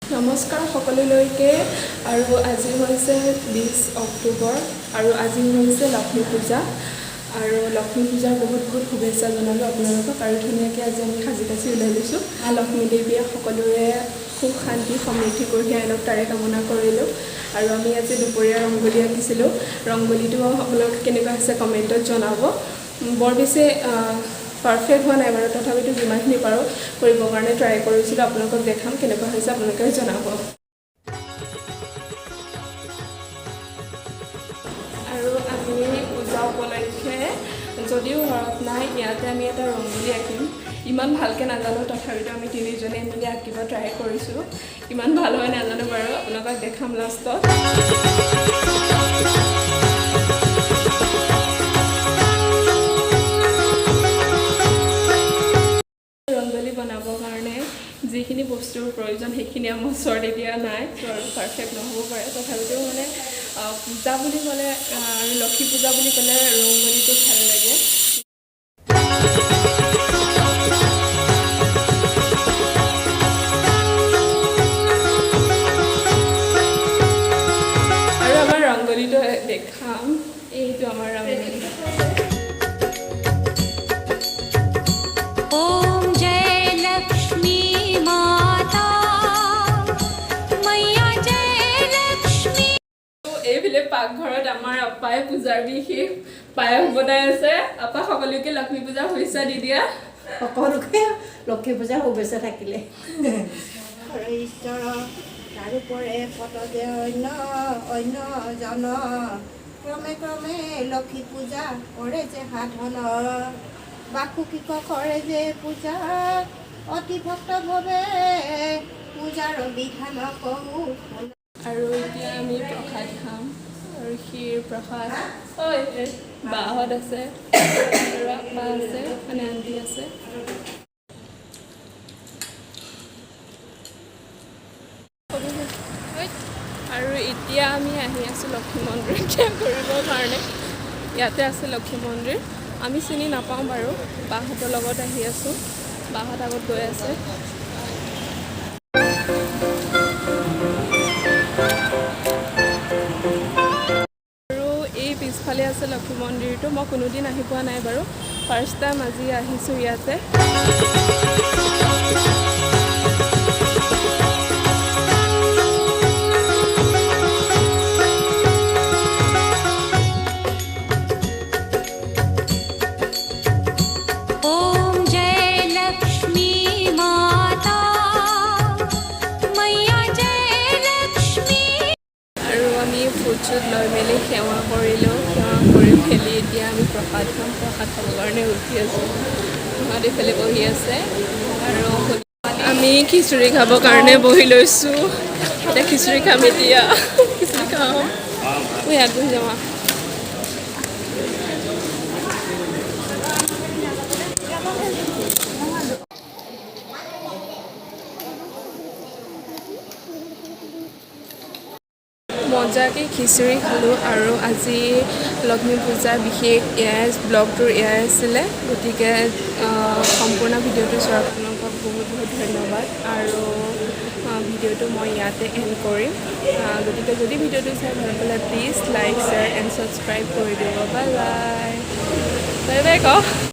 নমস্কাৰ সকলোলৈকে আৰু আজি হৈছে 20 অক্টোবৰ আৰু আজি হৈছে লক্ষ্মী পূজা আৰু লক্ষ্মী পূজাৰ বহুত বহুত শুভেচ্ছা জনালোঁ আপোনালোকক আৰু ধুনীয়াকৈ আজি আমি সাজি কাচি ওলাই লৈছোঁ লক্ষ্মী দেৱীয়ে সকলোৰে সুখ শান্তি সমৃদ্ধি কঢ়িয়াই আনক তাৰে কামনা কৰিলোঁ আৰু আমি আজি দুপৰীয়া ৰংগলী আঁকিছিলোঁ ৰংগলীটো আপোনালোকে কেনেকুৱা হৈছে কমেণ্টত জনাব বৰ বেছি পাৰফেক্ট হোৱা নাই বাৰু তথাপিতো যিমানখিনি পাৰোঁ কৰিবৰ কাৰণে ট্ৰাই কৰিছিলোঁ আপোনালোকক দেখাম কেনেকুৱা হৈছে আপোনালোকে জনাব আৰু আমি পূজা উপলক্ষে যদিও ঘৰত নাই ইয়াতে আমি এটা ৰংগলী আঁকিম ইমান ভালকৈ নাজানো তথাপিতো আমি তিনিজনে মিলি আঁকিব ট্ৰাই কৰিছোঁ ইমান ভাল হয় নাজানো বাৰু আপোনালোকক দেখাম লাষ্টত ৰংগলী বনাবৰ কাৰণে যিখিনি বস্তুৰ প্ৰয়োজন সেইখিনি আমাৰ ওচৰত এতিয়া নাই আৰু পাৰফেক্ট নহ'ব পাৰে তথাপিতো মানে পূজা বুলি ক'লে আৰু লক্ষ্মী পূজা বুলি ক'লে ৰংগলীটো ভাল লাগে আৰু আমাৰ ৰংগলীটো দেখাম এইটো আমাৰ ৰংগলী এইফালে পাকঘৰত আমাৰ আপাই পূজাৰ বিশেষ পায়স বনাই আছে আপা সকলোকে লক্ষ্মী পূজাৰ শুভেচ্ছা দি দিয়া সকলোকে লক্ষ্মী পূজাৰ শুভেচ্ছা থাকিলে ঈশ্বৰ তাৰোপৰি পদে অন্য জন ক্ৰমে ক্ৰমে লক্ষ্মী পূজা কৰে যে সাধন বাসুকিক কৰে যে পূজা অতি ভক্তভাৱে পূজাৰ বিধান কওঁ আৰু এতিয়া আমি প্ৰসাদ খাম আৰু ক্ষীৰ প্ৰসাদ বাহঁত আছে আৰু আপা আছে মানে আণ্টি আছে আৰু এতিয়া আমি আহি আছোঁ লক্ষ্মী মন্দিৰ কৰিবৰ কাৰণে ইয়াতে আছে লক্ষ্মী মন্দিৰ আমি চিনি নাপাওঁ বাৰু বাহঁতৰ লগত আহি আছোঁ বাহঁত আগত গৈ আছে পিছফালে আছে লক্ষ্মী মন্দিৰটো মই কোনোদিন আহি পোৱা নাই বাৰু ফাৰ্ষ্ট টাইম আজি আহিছোঁ ইয়াতে ফুট লৈ মেলি সেৱা কৰিলোঁ সেৱা কৰি মেলি এতিয়া আমি প্ৰসাদ খাম প্ৰসাদ খাবৰ কাৰণে উঠি আছোঁ সিহঁত এইফালে বহি আছে আৰু আমি খিচিৰি খাবৰ কাৰণে বহি লৈছোঁ এতিয়া খিচিৰি খাম এতিয়া খিচিৰি খাম মই ইয়াত বহি যাম মজাকৈ খিচিৰি খালোঁ আৰু আজি লক্ষ্মী পূজাৰ বিশেষ এয়াই ব্লগটোৰ এয়াই আছিলে গতিকে সম্পূৰ্ণ ভিডিঅ'টো চোৱাৰ আপোনালোকক বহুত বহুত ধন্যবাদ আৰু ভিডিঅ'টো মই ইয়াতে এণ্ড কৰিম গতিকে যদি ভিডিঅ'টো চাই ভাল পালে please like share and subscribe কৰি দিব বাই বাই বাই বাই ক